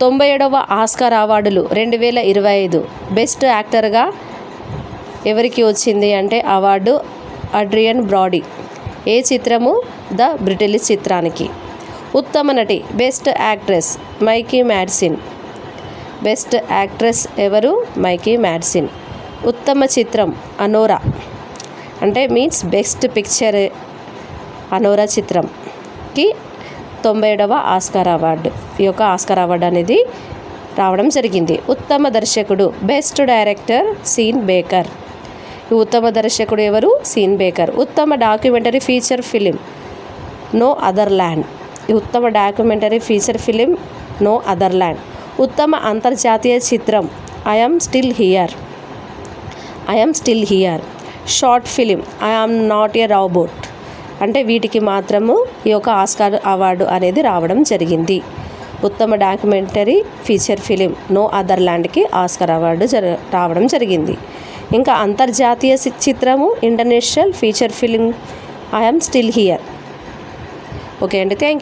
97వ Oscar అవార్డులు 2025 best యాక్టర్గా ఎవరికి వచ్చింది అంటే అవార్డు అడ్రియన్ బ్రాడీ. ఏ చిత్రము? ద బ్రిటిష్ చిత్రానికి. ఉత్తమ నటి best actress Mikey Madison. Best actress ఎవరు? Mikey Madison. ఉత్తమ చిత్రం అనోరా అంటే మీన్స్ బెస్ట్ పిక్చర్ అనోరా చిత్రంకి 97వ ఆస్కార్ అవార్డు. ఈ యొక్క ఆస్కార్ అవార్డు అనేది రావడం జరిగింది. ఉత్తమ దర్శకుడు బెస్ట్ డైరెక్టర్ సీన్ బేకర్. ఈ ఉత్తమ దర్శకుడు ఎవరు? Sean Baker. ఉత్తమ documentary feature film no other land. ఈ ఉత్తమ documentary feature film no other land. ఉత్తమ అంతర్జాతీయ చిత్రం I am still here. I am still here. Short film I am not a robot. అంటే వీటికి మాత్రము ఈ యొక్క ఆస్కార్ అవార్డు అనేది రావడం జరిగింది. ఉత్తమ documentary feature film no other ల్యాండ్కి ఆస్కార్ అవార్డు రావడం జరిగింది. ఇంకా అంతర్జాతీయ చిత్రము international feature film I am still here. Okay అండి, థ్యాంక్ యూ.